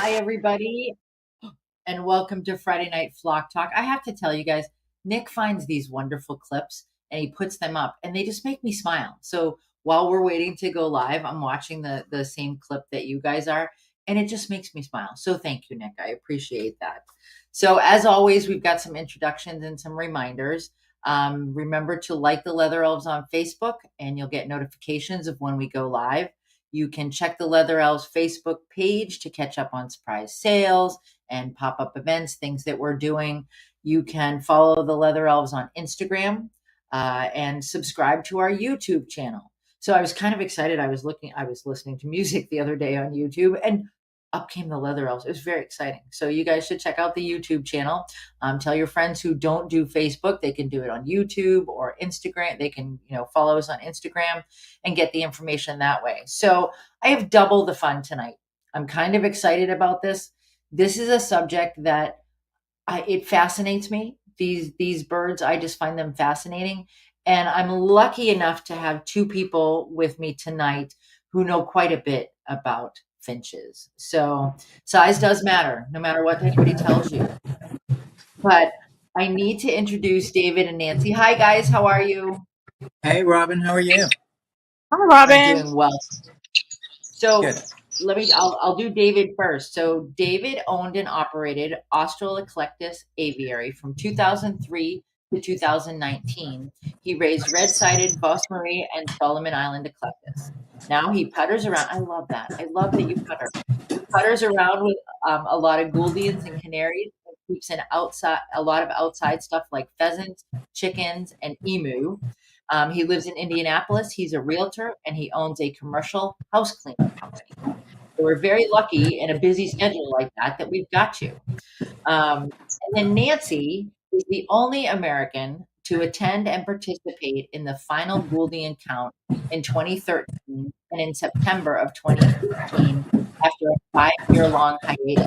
Hi, everybody, and welcome to Friday Night Flock Talk. I have to tell you guys, Nick finds these wonderful clips and he puts them up, and they just make me smile. So while we're waiting to go live, I'm watching the same clip that you guys are, and it just makes me smile. So thank you, Nick. I appreciate that. So as always, we've got some introductions and some reminders. Remember to like the Leather Elves on Facebook, and you'll get notifications of when we go live. You can check the Leather Elves Facebook page to catch up on surprise sales and pop-up events, things that we're doing. You can follow the Leather Elves on Instagram and subscribe to our YouTube channel. So I was kind of excited. I was listening to music the other day on YouTube, and up came the Leather Elves. It was very exciting. So you guys should check out the YouTube channel. Tell your friends who don't do Facebook, they can do it on YouTube or Instagram. They can, follow us on Instagram and get the information that way. So I have double the fun tonight. I'm kind of excited about this. This is a subject that it fascinates me. These birds, I just find them fascinating. And I'm lucky enough to have two people with me tonight who know quite a bit about finches. So size does matter, no matter what anybody tells you. But I need to introduce David and Nancy. Hi, guys. How are you? Hey, Robin. How are you? Hi, Robin. I'm doing well. So Good. I'll do David first. So David owned and operated Australopithecus Aviary from 2003 to 2019. He raised red-sided Boss Marie and Solomon Island eclectus. Now he putters around. I love that. I love that you putter. He putters around with a lot of Gouldians and canaries. And keeps in a lot of outside stuff like pheasants, chickens, and emu. He lives in Indianapolis. He's a realtor, and he owns a commercial house cleaning company. So we're very lucky in a busy schedule like that we've got you. And then Nancy is the only American to attend and participate in the final Gouldian count in 2013 and in September of 2015 after a 5-year-long hiatus.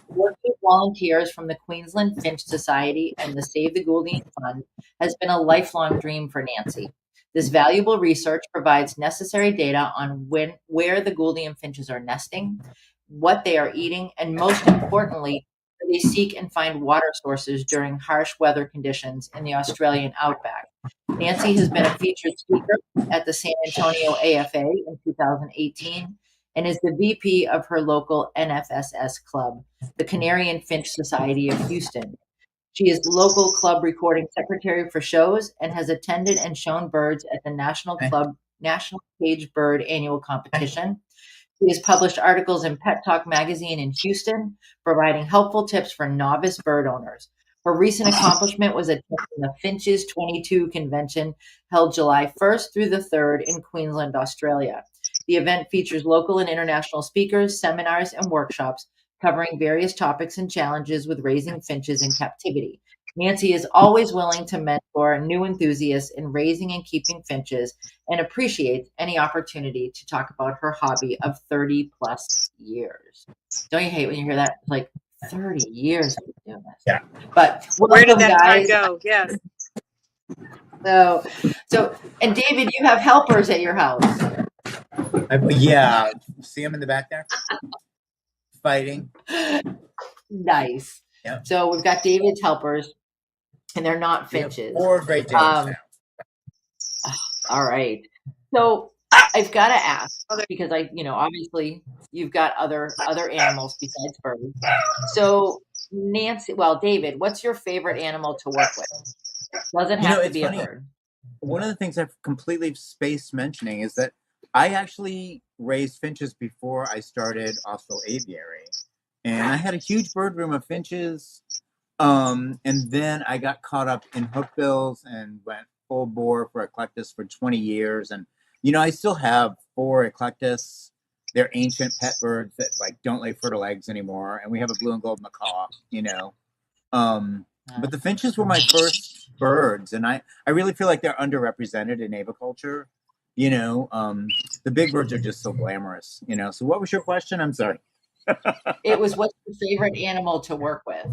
Working with volunteers from the Queensland Finch Society and the Save the Gouldian Fund has been a lifelong dream for Nancy. This valuable research provides necessary data on where the Gouldian finches are nesting, what they are eating, and most importantly, where they seek and find water sources during harsh weather conditions in the Australian outback. Nancy has been a featured speaker at the San Antonio AFA in 2018 and is the VP of her local NFSS club, the Canary and Finch Society of Houston. She is local club recording secretary for shows and has attended and shown birds at the National Cage Bird Annual Competition. She has published articles in Pet Talk magazine in Houston, providing helpful tips for novice bird owners. Her recent accomplishment was attending the Finches 22 convention held July 1st through the 3rd in Queensland, Australia. The event features local and international speakers, seminars, and workshops covering various topics and challenges with raising finches in captivity. Nancy is always willing to mentor new enthusiasts in raising and keeping finches and appreciates any opportunity to talk about her hobby of 30 plus years. Don't you hate when you hear that? Like 30 years of doing this. Yeah. But Where did welcome, that guys. time go? Yes. So, and David, you have helpers at your house. Yeah. See them in the back there? Fighting. Nice. Yep. So we've got David's helpers, and they're not finches. 4 Great Danes now. All right. So I've got to ask because obviously you've got other animals besides birds. So David, what's your favorite animal to work with? Doesn't have to be funny. a bird. One of the things I've completely spaced mentioning is that I actually raised finches before I started Austral Aviary. And I had a huge bird room of finches. And then I got caught up in hookbills and went full bore for eclectus for 20 years. And, I still have 4 eclectus. They're ancient pet birds that don't lay fertile eggs anymore. And we have a blue and gold macaw, But the finches were my first birds. And I really feel like they're underrepresented in aviculture. The big birds are just so glamorous, So what was your question? I'm sorry. It was, what's your favorite animal to work with?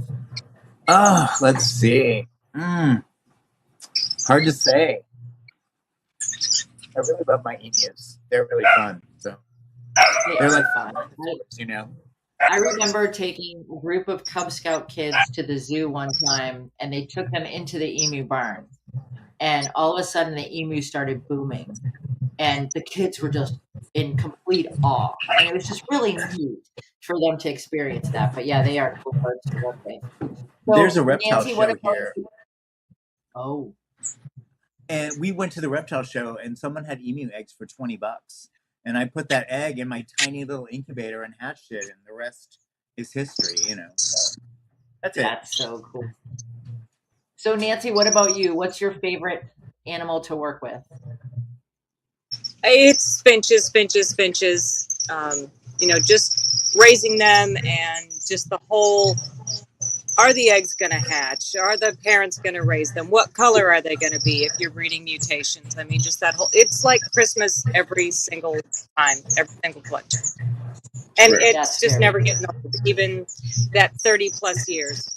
Let's see. Hard to say. I really love my emus. They're really fun. So they're like fun, I remember taking a group of Cub Scout kids to the zoo one time, and they took them into the emu barn. And all of a sudden, the emu started booming, and the kids were just in complete awe. And it was just really neat for them to experience that. But yeah, they are cool birds to work with. There's So, a reptile Nancy, what show about here, you? Oh, and we went to the reptile show, and someone had emu eggs for $20, and I put that egg in my tiny little incubator and hatched it, and the rest is history. So that's it. that's so cool. So, Nancy, what about you? What's your favorite animal to work with? It's finches, finches, finches. Just raising them and just the whole. Are the eggs going to hatch? Are the parents going to raise them? What color are they going to be if you're breeding mutations? I mean, just that whole. It's like Christmas every single time, every single collection, and True. it's That's just very never getting old. Even that 30+ years.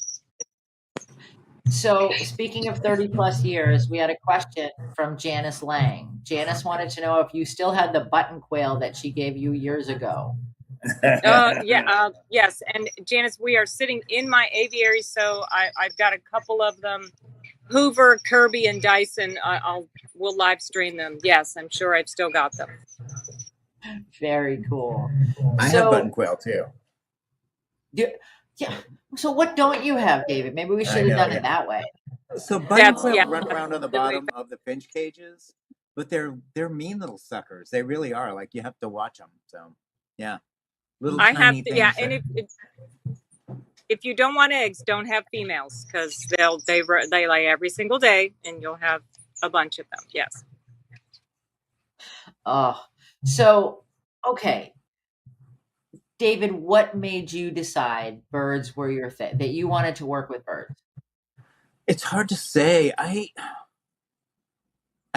So, speaking of 30 plus years, we had a question from Janice Lang. Janice wanted to know if you still had the button quail that she gave you years ago. Yes. And Janice, we are sitting in my aviary, so I've got a couple of them. Hoover, Kirby, and Dyson. We'll live stream them. Yes, I'm sure I've still got them. Very cool. I have button quail too. Yeah. So, what don't you have, David? Maybe we should have done it that way. So button quail run around on the bottom of the finch cages, but they're mean little suckers. They really are. Like, you have to watch them. So yeah, little tiny things. And if you don't want eggs, don't have females, because they lay every single day, and you'll have a bunch of them. Yes. So, okay. David, what made you decide birds were your thing, that you wanted to work with birds? It's hard to say. I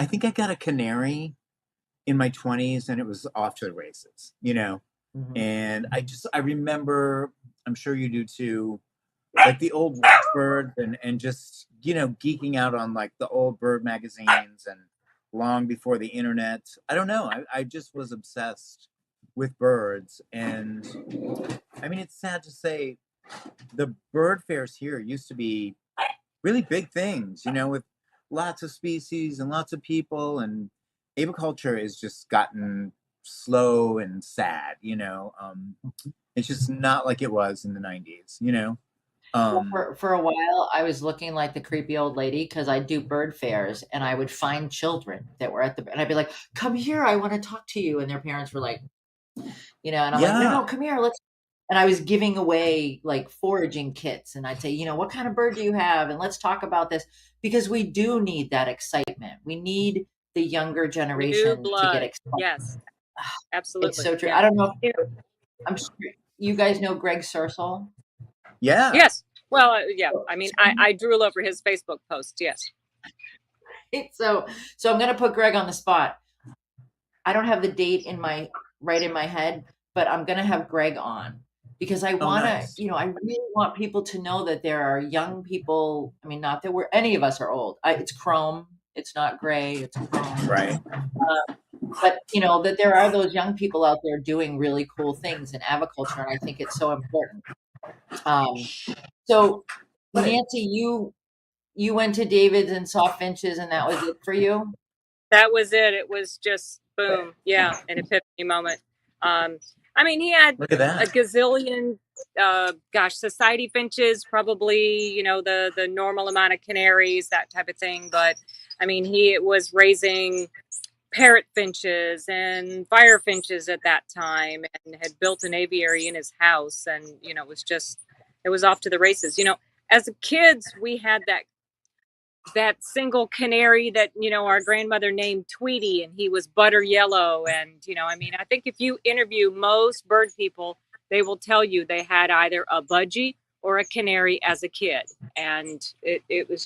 think I got a canary in my 20s, and it was off to the races, Mhm. And I remember, I'm sure you do too, like the old watchbirds and just, geeking out on like the old bird magazines and long before the internet. I don't know. I just was obsessed with birds. And I mean, it's sad to say the bird fairs here used to be really big things, with lots of species and lots of people, and aviculture has just gotten slow and sad, it's just not like it was in the 90s, Well, for a while, I was looking like the creepy old lady because I do bird fairs, and I would find children that were and I'd be like, "Come here, I want to talk to you," and their parents were like, and I'm like, "No, come here, let's." And I was giving away like foraging kits, and I'd say, "What kind of bird do you have? And let's talk about this," because we do need that excitement. We need the younger generation to get excited. Yes, absolutely. It's so true. I don't know. I'm sure you guys know Greg Sersel. Yeah. Yes. Well, yeah. I mean, I drool over his Facebook post. Yes. So I'm going to put Greg on the spot. I don't have the date in my head, but I'm going to have Greg on because I want to, I really want people to know that there are young people. I mean, not that any of us are old. It's chrome. It's not gray. It's chrome. Right. But that there are those young people out there doing really cool things in aviculture, and I think it's so important. So Nancy, you went to David's and saw finches, and that was it for you? That was it. It was just boom. Yeah, an epiphany moment. I mean, he had Look at that. a gazillion, society finches, probably, the normal amount of canaries, that type of thing. But I mean, he was raising parrot finches and fire finches at that time, and had built an aviary in his house. And, it was off to the races. As kids, we had that single canary that, our grandmother named Tweety, and he was butter yellow. And, I mean, I think if you interview most bird people, they will tell you they had either a budgie or a canary as a kid. And it was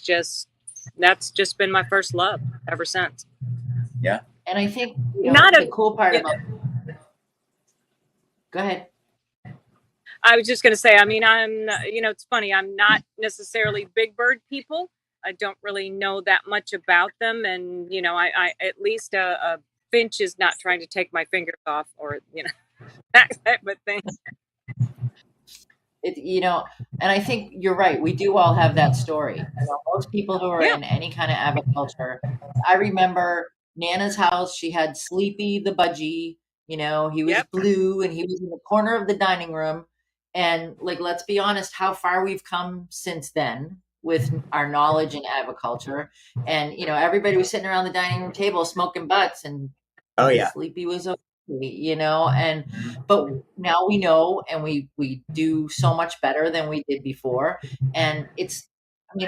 that's just been my first love ever since. Yeah. And I think the cool part about Go ahead. I was just going to say, I mean, I'm, it's funny. I'm not necessarily big bird people. I don't really know that much about them. And, I at least a finch is not trying to take my fingers off, or, that type of thing. And I think you're right. We do all have that story. Most people who are Yeah. in any kind of aviculture. I remember Nana's house. She had Sleepy the budgie. He was Yep. blue and he was in the corner of the dining room. And like, let's be honest, how far we've come since then with our knowledge in aviculture. And everybody was sitting around the dining room table smoking butts, and Oh yeah. Sleepy was okay. And but now we know, and we do so much better than we did before. And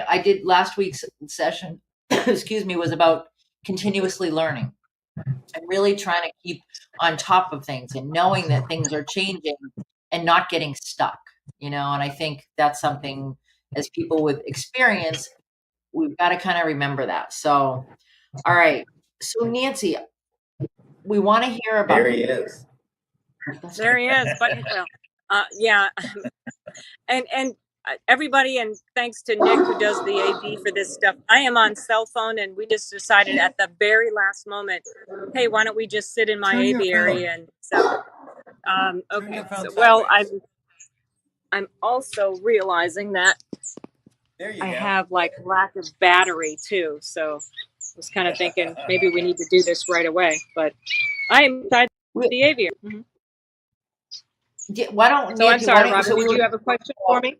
I did last week's session, excuse me, was about continuously learning and really trying to keep on top of things and knowing that things are changing and not getting stuck. And I think that's something, as people with experience, we've got to kind of remember that. So, all right. So Nancy, we want to hear about. There he is. There he is, button quill. Yeah, and everybody, and thanks to Nick who does the AV for this stuff. I am on cell phone, and we just decided at the very last moment, hey, why don't we just sit in my Turn your aviary? phone. And so, Turn okay. your phone So, well, sideways. I'm also realizing that There you I go. have like lack of battery too. So I was kind of thinking maybe we need to do this right away. But I am inside the aviary. Mm-hmm. Why don't So I'm Nancy? sorry, Robin. Did you have a question for me?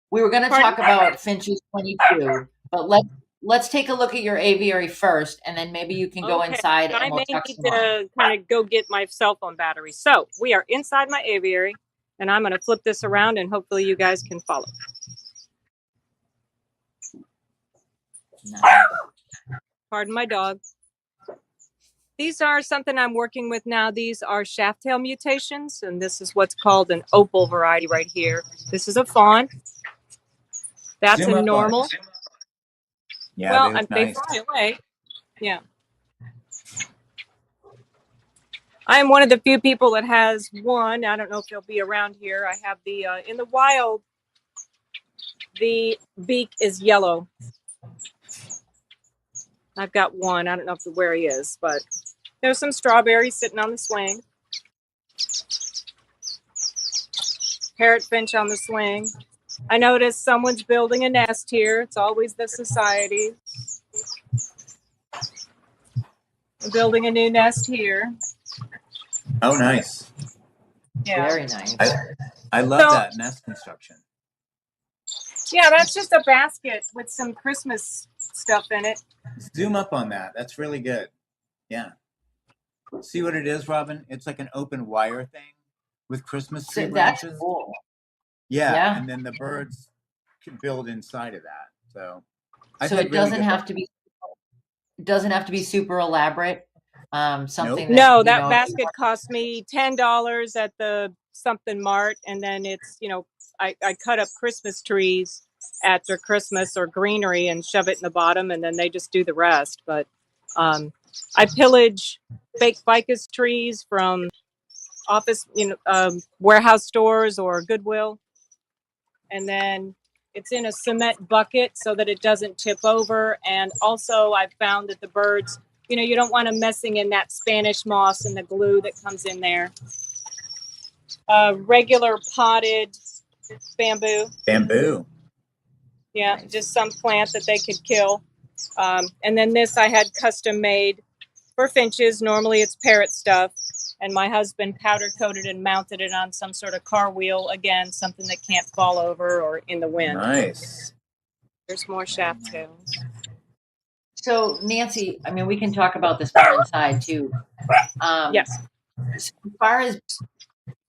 We were going to Pardon? talk about Finches 22, but let's take a look at your aviary first, and then maybe you can go Okay, inside I and we'll may talk need some more. to kind of go get my cell phone battery. So we are inside my aviary, and I'm going to flip this around, and hopefully you guys can follow. Nice. Pardon my dog. These are something I'm working with now. These are shaft tail mutations, and this is what's called an opal variety right here. This is a fawn. That's Zoom a up on normal. it. Yeah, Well, that's they nice. fly away. Yeah. I am one of the few people that has one. I don't know if they'll be around here. I have the, in the wild, the beak is yellow. I've got one. I don't know where he is, but there's some strawberries sitting on the swing. Parrot finch on the swing. I noticed someone's building a nest here. It's always the society. We're building a new nest here. Oh, nice. Yeah. Very nice. I love that nest construction. Yeah, that's just a basket with some Christmas stuff in it. Zoom up on that. That's really good. Yeah. See what it is, Robin? It's like an open wire thing with Christmas tree That's branches. cool. Yeah, Yeah. and then the birds can build inside of that. So It doesn't have to be. It doesn't have to be super elaborate. Something. Nope. No, that basket cost me $10 at the something mart, and then it's I cut up Christmas trees after Christmas or greenery and shove it in the bottom, and then they just do the rest. But I pillage fake ficus trees from office, warehouse stores or Goodwill, and then it's in a cement bucket so that it doesn't tip over. And also, I've found that the birds, you don't want them messing in that Spanish moss and the glue that comes in there. Regular potted bamboo. Bamboo. Yeah, just some plant that they could kill. And then this I had custom made for finches. Normally it's parrot stuff. And my husband powder coated and mounted it on some sort of car wheel. Again, something that can't fall over or in the wind. Nice. There's more shaft tails. So Nancy, we can talk about this more inside too. Yes. As far as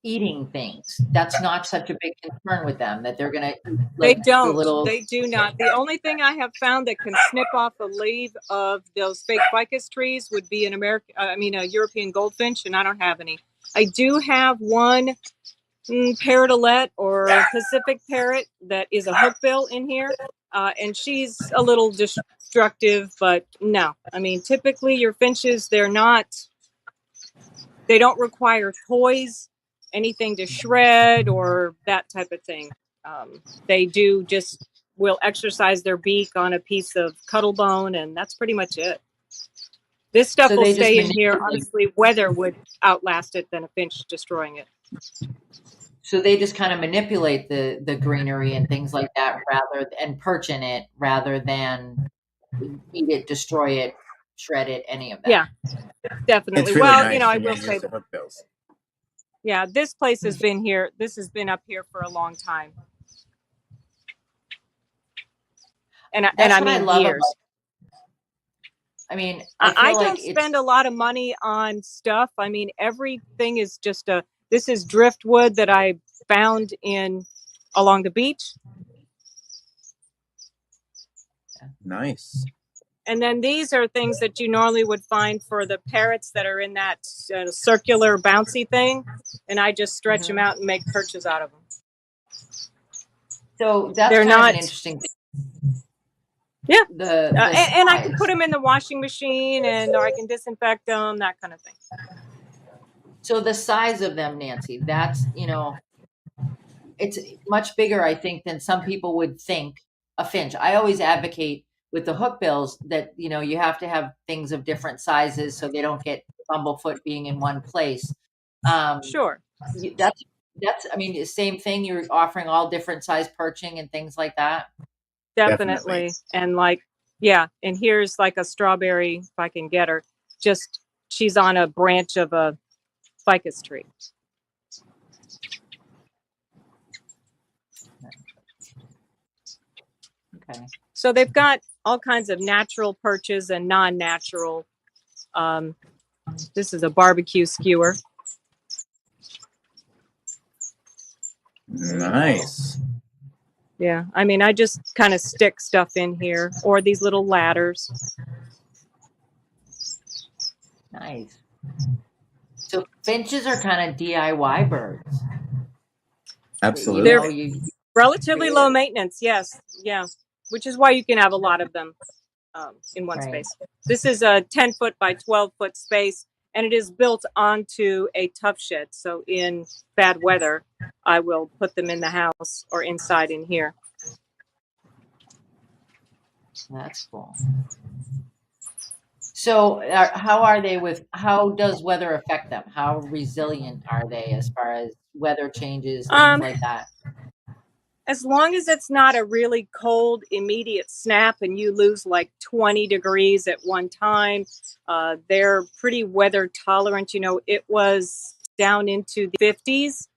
eating things, that's not such a big concern with them, that they're gonna. They don't. They do not. The only thing I have found that can snip off a leaf of those fake ficus trees would be a European goldfinch, and I don't have any. I do have one parrotlet or Pacific parrot that is a hookbill in here, and she's a little destructive, but no. Typically your finches, they don't require toys, anything to shred or that type of thing. They will exercise their beak on a piece of cuttle bone, and that's pretty much it. This stuff will stay in here. Honestly, weather would outlast it than a finch destroying it. So they just kind of manipulate the greenery and things like that and perch in it rather than eat it, destroy it, shred it, any of that. Yeah, definitely. It's really Well, nice I when will you say use the hookbills. yeah, this place has been here. This has been up here for a long time. And That's I what I mean love years. I mean, I feel like don't spend a lot of money on stuff. I mean, everything is just this is driftwood that I found along the beach. Nice. And then these are things that you normally would find for the parrots that are in that circular bouncy thing. And I just stretch them out and make perches out of them. So that's They're kind of not an interesting thing. Yeah. And I can put them in the washing machine or I can disinfect them, that kind of thing. So the size of them, Nancy, that's, it's much bigger, I think, than some people would think a finch. I always advocate with the hookbills that, you have to have things of different sizes so they don't get bumblefoot being in one place. Sure. That's, I mean, the same thing. You're offering all different size perching and things like that. Definitely. And and here's like a strawberry, if I can get her. She's on a branch of a ficus tree. Okay. So they've got all kinds of natural perches and non-natural. This is a barbecue skewer. Nice. Yeah, I mean, I just kind of stick stuff in here, or these little ladders. Nice. So finches are kind of DIY birds. Absolutely. They're relatively low maintenance, yes. Yeah, which is why you can have a lot of them in one space. This is a 10-foot by 12-foot space, and it is built onto a tough shed. So in bad weather, I will put them in the house or inside in here. That's cool. So how does weather affect them? How resilient are they as far as weather changes, things like that? As long as it's not a really cold, immediate snap and you lose like 20 degrees at one time, they're pretty weather tolerant. It was down into the 50s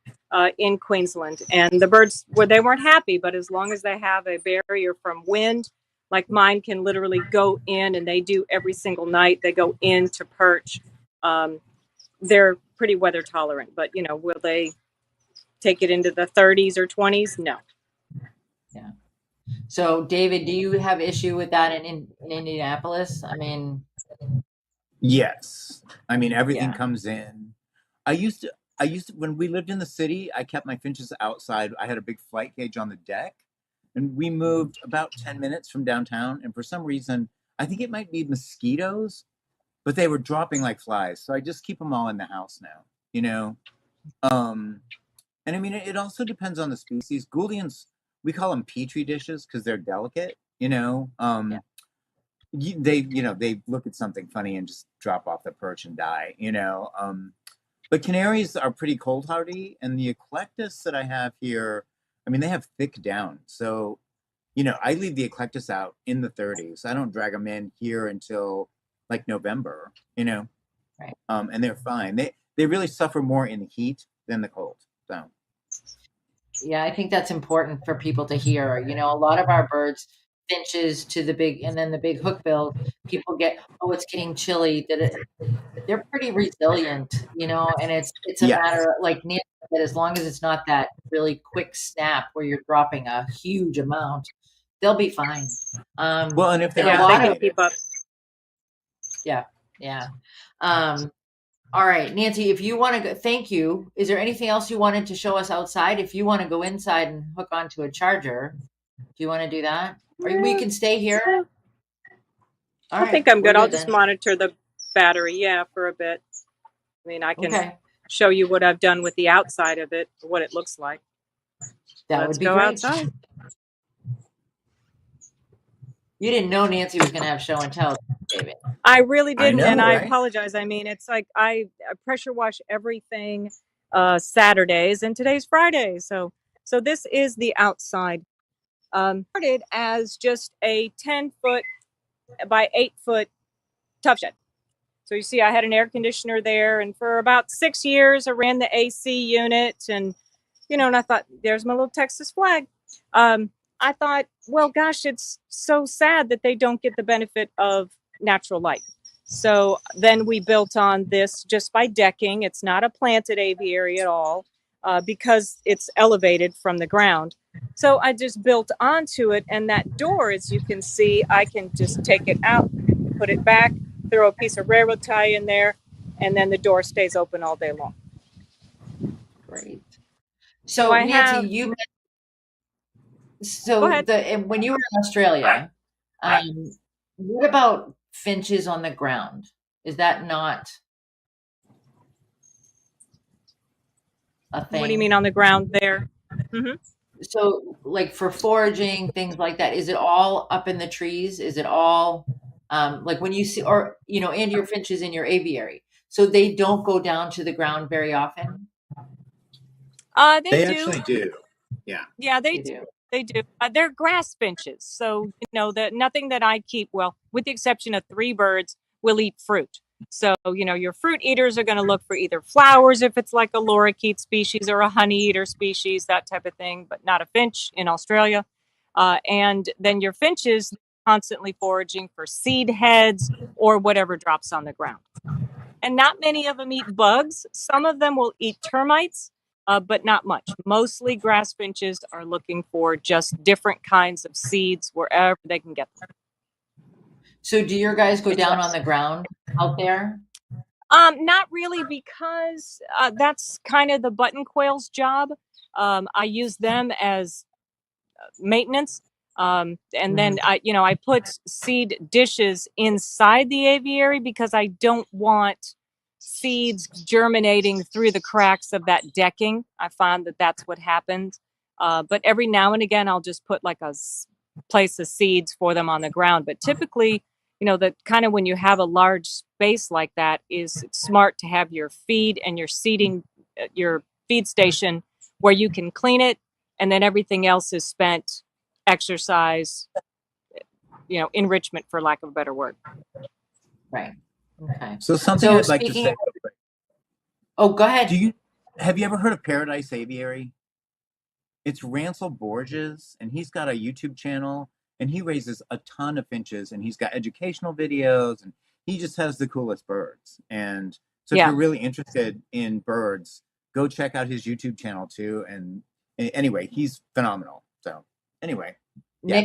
in Queensland, and the birds, they weren't happy, but as long as they have a barrier from wind, like mine can literally go in, and they do every single night. They go in to perch. They're pretty weather tolerant, but will they take it into the 30s or 20s? No. Yeah. So, David, do you have issue with that in Indianapolis? I mean, yes. I mean, everything comes in. I used to, when we lived in the city, I kept my finches outside. I had a big flight cage on the deck, and we moved about 10 minutes from downtown. And for some reason, I think it might be mosquitoes, but they were dropping like flies. So I just keep them all in the house now, and I mean, it also depends on the species. Gouldians, we call them petri dishes because they're delicate, they look at something funny and just drop off the perch and die, but canaries are pretty cold hardy, and the eclectus that I have here, I mean, they have thick down. So, I leave the eclectus out in the 30s. I don't drag them in here until like November, Right. And they're fine. They really suffer more in the heat than the cold. So. Yeah, I think that's important for people to hear. A lot of our birds, finches to the big, and then the big hookbill, people get, it's getting chilly. They're pretty resilient, and it's a matter, like Nancy said, as long as it's not that really quick snap where you're dropping a huge amount, they'll be fine. Well, and if they're they can keep up. Yeah. All right, Nancy, if you want to go, thank you. Is there anything else you wanted to show us outside? If you want to go inside and hook onto a charger, do you want to do that? Or we can stay here? I think I'm good. I'll just monitor the battery, for a bit. I mean, I can show you what I've done with the outside of it, what it looks like. Let's go outside. You didn't know Nancy was going to have show and tell, David. I really didn't, and I apologize. I mean, it's like I pressure wash everything. Saturdays, and today's Friday. So this is the outside. Started as just a 10-foot by 8-foot tough shed. So you see, I had an air conditioner there, and for about 6 years, I ran the AC unit, and and I thought, there's my little Texas flag. I thought, well, gosh, it's so sad that they don't get the benefit of natural light. So then we built on this just by decking. It's not a planted aviary at all, because it's elevated from the ground. So I just built onto it, and that door, as you can see, I can just take it out, put it back, throw a piece of railroad tie in there, and then the door stays open all day long. Great. So So I Nancy, have. you Go ahead. when you were in Australia, what about finches on the ground? Is that not a thing? What do you mean on the ground there? Mm-hmm. So, like for foraging, things like that, is it all up in the trees? Is it all like when you see, or and your finches in your aviary, so they don't go down to the ground very often? They They do. actually do. Yeah. Yeah, They they do. do. They do. They're grass finches, so that nothing that I keep. Well, with the exception of 3 birds, will eat fruit. So your fruit eaters are going to look for either flowers if it's like a lorikeet species or a honey eater species, that type of thing, but not a finch in Australia. And then your finches constantly foraging for seed heads or whatever drops on the ground. And not many of them eat bugs. Some of them will eat termites, but not much. Mostly grass finches are looking for just different kinds of seeds wherever they can get them. So do your guys go down on the ground out there? Not really, because that's kind of the button quail's job. I use them as maintenance. And then I put seed dishes inside the aviary because I don't want seeds germinating through the cracks of that decking. I found that that's what happens. But every now and again, I'll just put like a place of seeds for them on the ground. But typically, the kind of when you have a large space like that, it's smart to have your feed and your seeding, your feed station where you can clean it, and then everything else is spent exercise, enrichment, for lack of a better word. Right. Okay. So something So I'd like to speaking say. of, oh, go ahead. Have you ever heard of Paradise Aviary? It's Ransel Borges, and he's got a YouTube channel, and he raises a ton of finches, and he's got educational videos, and he just has the coolest birds. And so if you're really interested in birds, go check out his YouTube channel too. And anyway, he's phenomenal. So anyway, yeah.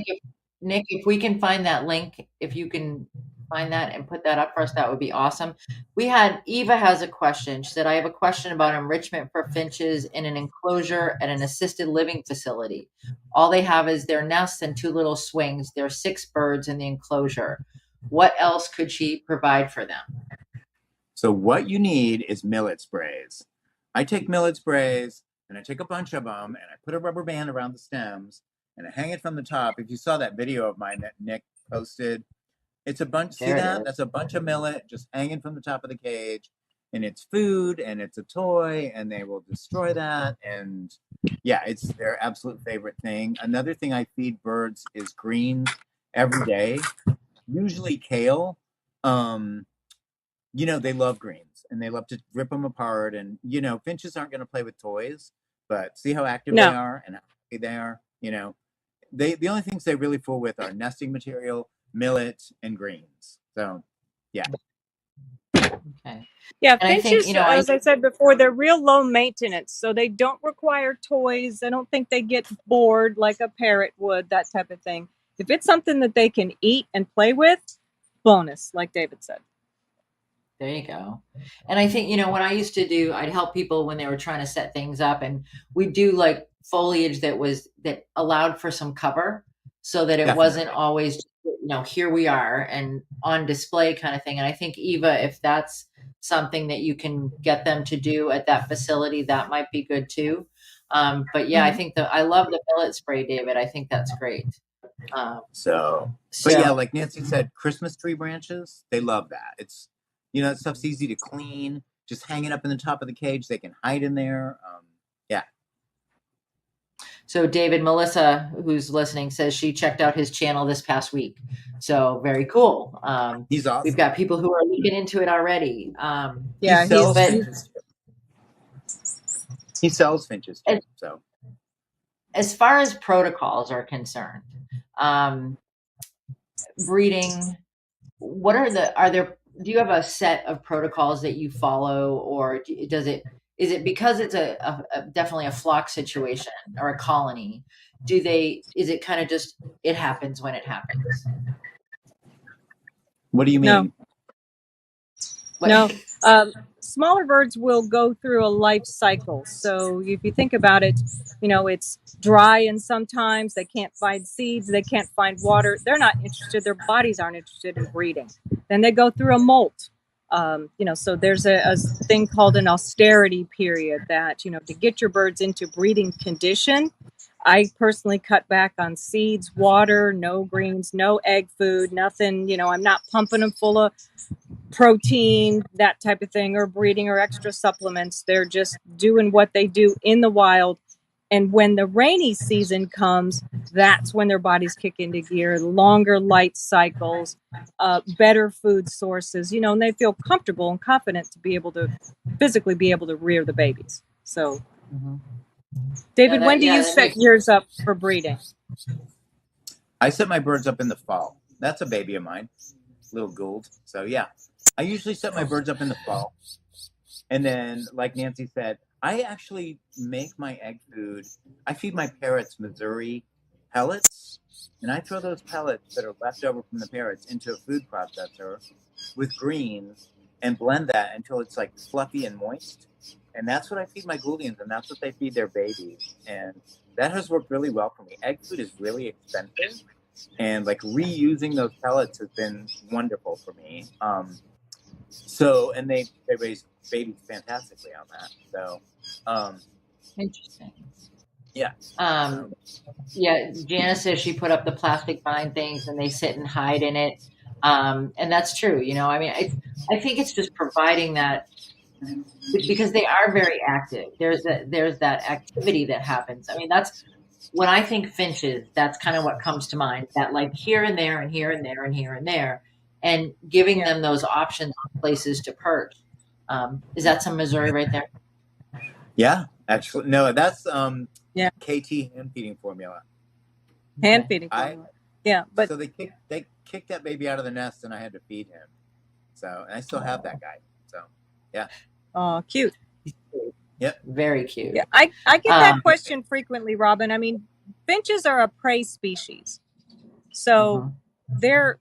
Nick, if we can find that link, if you can find that and put that up for us, that would be awesome. Eva has a question. She said, I have a question about enrichment for finches in an enclosure at an assisted living facility. All they have is their nests and 2 little swings. There are 6 birds in the enclosure. What else could she provide for them? So what you need is millet sprays. I take millet sprays, and I take a bunch of them, and I put a rubber band around the stems, and I hang it from the top. If you saw that video of mine that Nick posted, it's a bunch. See that? That's a bunch of millet just hanging from the top of the cage, and it's food and it's a toy, and they will destroy that. And yeah, it's their absolute favorite thing. Another thing I feed birds is greens every day, usually kale. They love greens, and they love to rip them apart. And finches aren't going to play with toys, but see how active they are and how happy they are. The only things they really fool with are nesting material, millet, and greens. So, yeah. Okay. Yeah, and finches, I think, as I said before, they're real low maintenance, so they don't require toys. I don't think they get bored like a parrot would, that type of thing. If it's something that they can eat and play with, bonus, like David said. There you go. And I think, what I used to do, I'd help people when they were trying to set things up, and we'd do like foliage that allowed for some cover so that it wasn't always, here we are and on display kind of thing. And I think, Eva, if that's something that you can get them to do at that facility, that might be good too. But yeah, I think I love the millet spray, David. I think that's great. But yeah, like Nancy said, Christmas tree branches, they love that. It's, that stuff's easy to clean. just hanging up in the top of the cage. They can hide in there. Yeah. So David, Melissa, who's listening, says she checked out his channel this past week. So very cool. He's awesome. We've got people who are looking into it already. Yeah, he sells but- finches. He sells finches too. So As far as protocols are concerned, breeding, do you have a set of protocols that you follow, or is it because it's a definitely a flock situation or a colony? Is it kind of just, it happens when it happens? what do you No. mean? No. Smaller birds will go through a life cycle. So if you think about it, it's dry, and sometimes they can't find seeds, they can't find water. They're not interested. Their bodies aren't interested in breeding. Then they go through a molt. So there's a thing called an austerity period that, to get your birds into breeding condition. I personally cut back on seeds, water, no greens, no egg food, nothing. I'm not pumping them full of protein, that type of thing, or breeding or extra supplements. They're just doing what they do in the wild. And when the rainy season comes, that's when their bodies kick into gear. Longer light cycles, better food sources, and they feel comfortable and confident to be able to physically be able to rear the babies. So, David, when do you set yours up for breeding? I set my birds up in the fall. That's a baby of mine, little Gould. So yeah, I usually set my birds up in the fall. And then, like Nancy said, I actually make my egg food. I feed my parrots Missouri pellets, and I throw those pellets that are left over from the parrots into a food processor with greens and blend that until it's like fluffy and moist. And that's what I feed my Gouldians, and that's what they feed their babies. And that has worked really well for me. Egg food is really expensive, and like reusing those pellets has been wonderful for me. So, and they raise babies fantastically on that. So, Interesting. Yeah. Yeah. Janice says she put up the plastic vine things and they sit and hide in it. And that's true. I think it's just providing that, because they are very active. There's that activity that happens. That's when I think finches, that's kind of what comes to mind, that like here and there and here and there and here and there, and giving them those options, places to perch. Is that some Missouri right there? Yeah, actually, no, that's KT hand feeding formula. Hand feeding formula. But so they kicked that baby out of the nest, and I had to feed him. So, and I still have that guy. So, yeah. Oh, cute. Yep. Very cute. Yeah, I get that question frequently, Robin. Finches are a prey species, so they're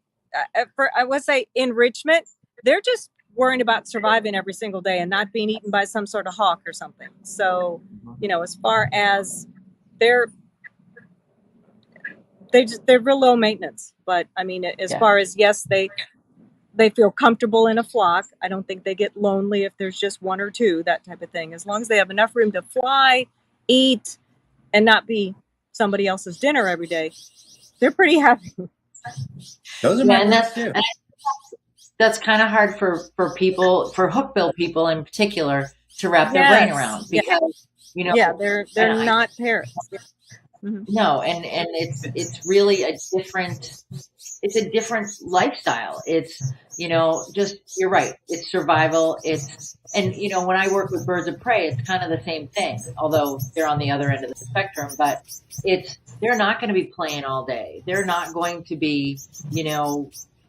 I would say enrichment. They're just worrying about surviving every single day and not being eaten by some sort of hawk or something. So, as far as they're real low maintenance. But as far as, yes, they feel comfortable in a flock. I don't think they get lonely if there's just one or two, that type of thing. As long as they have enough room to fly, eat, and not be somebody else's dinner every day, they're pretty happy. Those are my birds too. That's kind of hard for people, for hookbill people in particular, to wrap their brain around, because they're not parrots. No, and it's really a different lifestyle. It's just, you're right. It's survival. And when I work with birds of prey, it's kind of the same thing, although they're on the other end of the spectrum. But they're not going to be playing all day. They're not going to be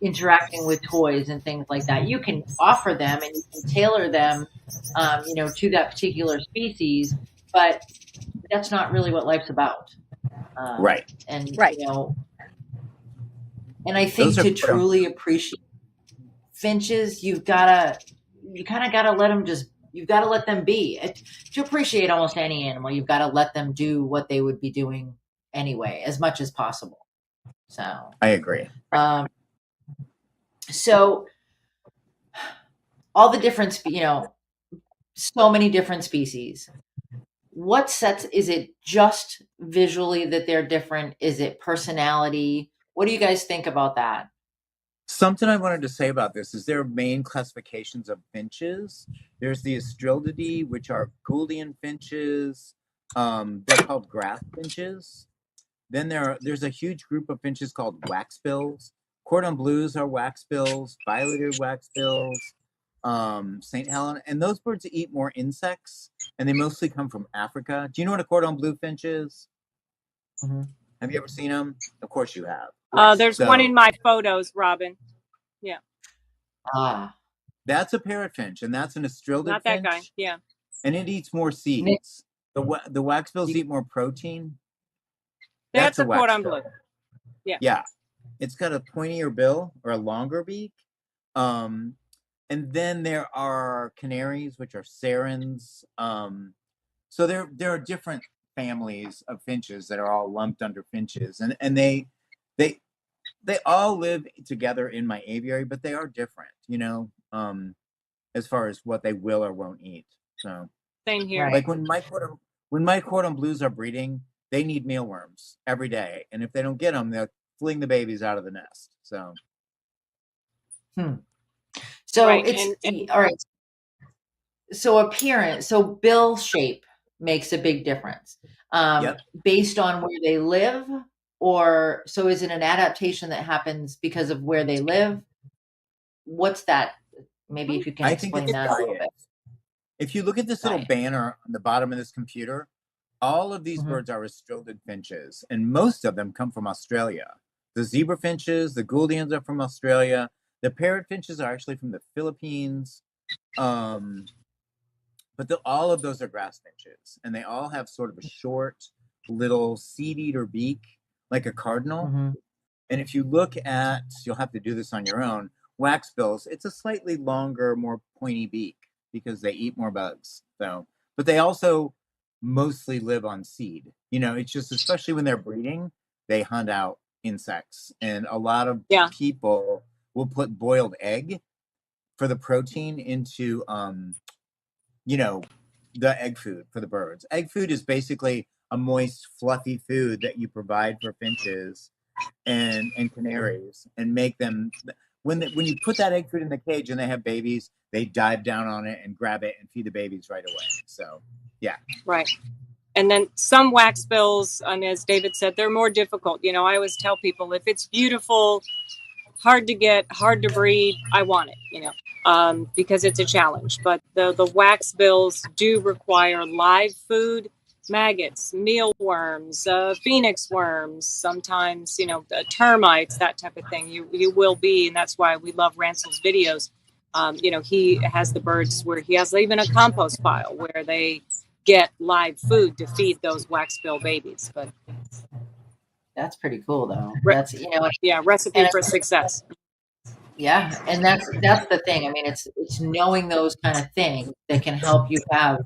interacting with toys and things like that. You can offer them and you can tailor them, to that particular species, but that's not really what life's about. Right. And and I think to truly appreciate finches, you kind of gotta let them you've got to let them be. To appreciate almost any animal, you've got to let them do what they would be doing anyway, as much as possible. So I agree. So all the different, so many different species. What sets, is it just visually that they're different? Is it personality? What do you guys think about that? Something I wanted to say about this is there are main classifications of finches. There's the Astrilidae, which are Gouldian finches. They're called grass finches. Then there's a huge group of finches called waxbills. Cordon bleus are waxbills, violet-eared waxbills, St. Helena, and those birds eat more insects, and they mostly come from Africa. Do you know what a cordon bleu finch is? Mm-hmm. Have you ever seen them? Of course you have. There's So- one in my photos, Robin. Yeah, Ah, That's a parrotfinch, and that's an Astrilidae not that finch. guy. Yeah. And it eats more seeds. The waxbills eat more protein. That's a cordon waxbill. bleu. Yeah. Yeah. It's got a pointier bill or a longer beak. And then there are canaries, which are serens. So there are different families of finches that are all lumped under finches, and they all live together in my aviary, but they are different, as far as what they will or won't eat. So Same here. Right. like when my cordon bleus are breeding, they need mealworms every day, and if they don't get them, they'll fling the babies out of the nest. So so Right, it's all right. So appearance, so bill shape makes a big difference. Yep. Based on where they live, or so is it an adaptation that happens because of where they live? What's that? Maybe if you can I think explain it's that a little diet. bit. If you look at this little Diet. banner on the bottom of this computer, all of these Mhm. birds are Astrilidae finches, and most of them come from Australia. The zebra finches, the Gouldians are from Australia. The parrot finches are actually from the Philippines. But all of those are grass finches, and they all have sort of a short, little seed-eater beak, like a cardinal. Mhm. And if you look at, you'll have to do this on your own, waxbills, it's a slightly longer, more pointy beak because they eat more bugs. So, but they also mostly live on seed. It's just, especially when they're breeding, they hunt out insects. And a lot of Yeah. people will put boiled egg for the protein into, the egg food for the birds. Egg food is basically a moist, fluffy food that you provide for finches and canaries, and make them, when you put that egg food in the cage and they have babies, they dive down on it and grab it and feed the babies right away. So yeah. Right. And then some waxbills, and as David said, they're more difficult. I always tell people, if it's beautiful, hard to get, hard to breed, I want it, because it's a challenge. But the waxbills do require live food, maggots, mealworms, phoenix worms, sometimes, termites, that type of thing. You will be, and that's why we love Ransel's videos. He has the birds where he has even a compost pile where they get live food to feed those waxbill babies. But That's pretty cool, though. That's recipe and for success. yeah, and that's the thing. I mean, it's knowing those kind of things that can help you have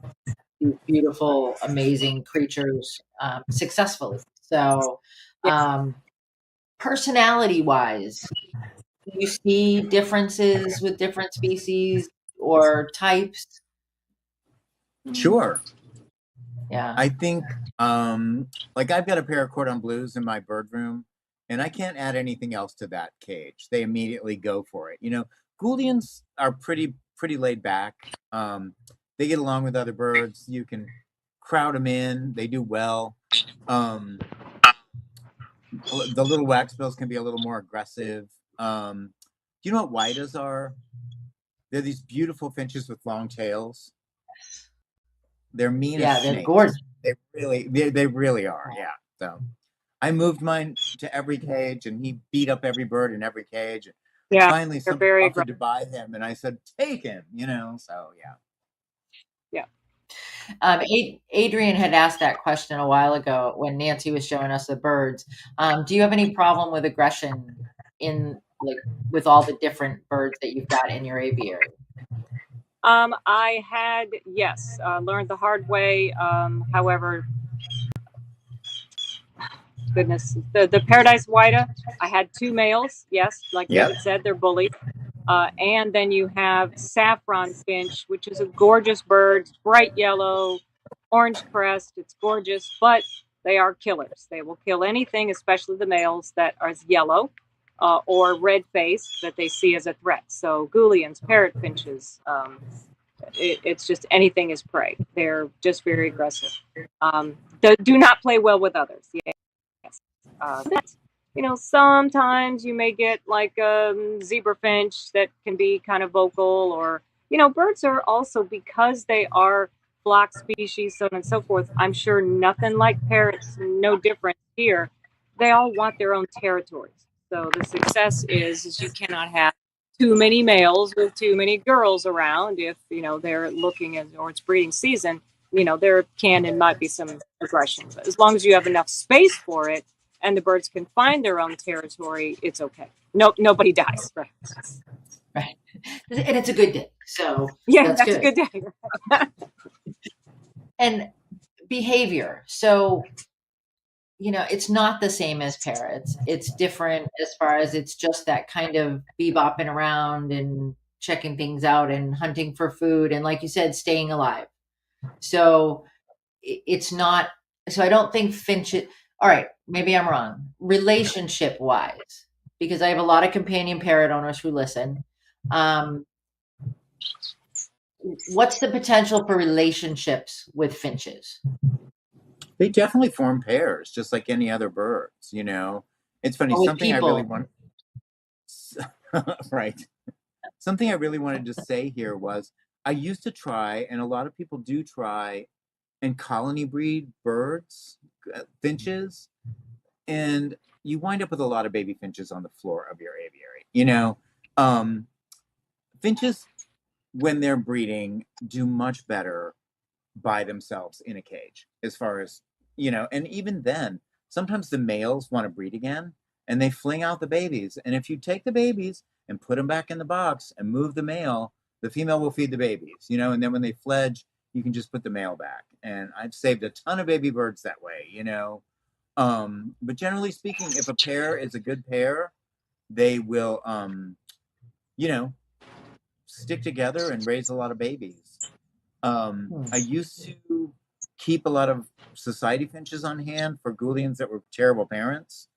these beautiful, amazing creatures successfully. So, personality-wise, do you see differences with different species or types? Sure. Yeah. I think, like I've got a pair of cordon bleus in my bird room, and I can't add anything else to that cage. They immediately go for it. Gouldians are pretty laid back. They get along with other birds. You can crowd them in. They do well. The little waxbills can be a little more aggressive. Do you know what whitas are? They're these beautiful finches with long tails. They're mean as They're snakes. gorgeous. They really are. Yeah. So I moved mine to every cage, and he beat up every bird in every cage. Yeah, Finally, they're somebody very offered to buy him, and I said, "Take him." So yeah. Adrian had asked that question a while ago when Nancy was showing us the birds. Do you have any problem with aggression with all the different birds that you've got in your aviary? I had, yes, learned the hard way. However, goodness, the Paradise Whita, I had 2 males. Yes, like David said, they're bullies. And then you have Saffron Finch, which is a gorgeous bird, bright yellow, orange crest. It's gorgeous, but they are killers. They will kill anything, especially the males, that are yellow. or red-faced that they see as a threat. So Goulians, parrot finches, it's just anything is prey. They're just very aggressive. Do not play well with others. Yes. Sometimes you may get like a zebra finch that can be kind of vocal, or birds are also, because they are flock species, so on and so forth. I'm sure nothing like parrots, no different here. They all want their own territories. So the success is you cannot have too many males with too many girls around if they're looking at, or it's breeding season. There can and might be some aggression, but as long as you have enough space for it and the birds can find their own territory, it's okay. Nobody dies. Right. Right. And it's a good day. So Yeah, that's a good. good day. And behavior. So, it's not the same as parrots. It's different as far as it's just that kind of bebopping around and checking things out and hunting for food. And like you said, staying alive. So it's not, so I don't think Finch, all right, maybe I'm wrong. Relationship wise, because I have a lot of companion parrot owners who listen. What's the potential for relationships with finches? They definitely form pairs, just like any other birds. It's funny. With Something I really people. want, right? Something I really wanted to say here was I used to try, and a lot of people do try, and colony breed birds, finches, and you wind up with a lot of baby finches on the floor of your aviary. Finches, when they're breeding, do much better by themselves in a cage, as far as, and even then, sometimes the males want to breed again and they fling out the babies. And if you take the babies and put them back in the box and move the male, the female will feed the babies, and then when they fledge, you can just put the male back. And I've saved a ton of baby birds that way. But generally speaking, if a pair is a good pair, they will, stick together and raise a lot of babies. I used to keep a lot of society finches on hand for Goulians that were terrible parents.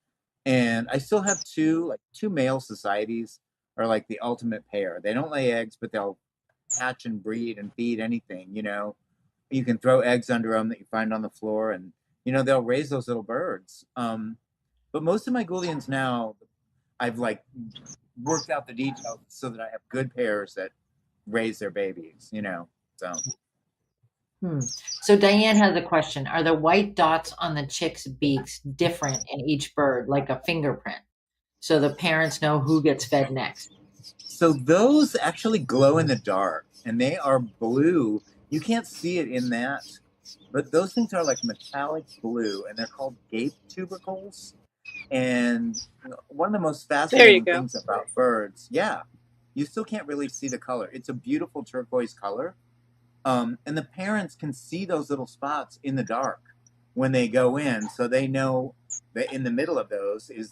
And I still have two male societies are like the ultimate pair. They don't lay eggs, but they'll hatch and breed and feed anything. You can throw eggs under them that you find on the floor, and they'll raise those little birds. But most of my Goulians now, I've worked out the details so that I have good pairs that raise their babies. So. So Diane has a question. Are the white dots on the chick's beaks different in each bird, like a fingerprint, so the parents know who gets fed next? So those actually glow in the dark, and they are blue. You can't see it in that, but those things are like metallic blue, and they're called gape tubercles. And one of the most fascinating things about birds, you still can't really see the color. It's a beautiful turquoise color. And the parents can see those little spots in the dark when they go in, so they know that in the middle of those is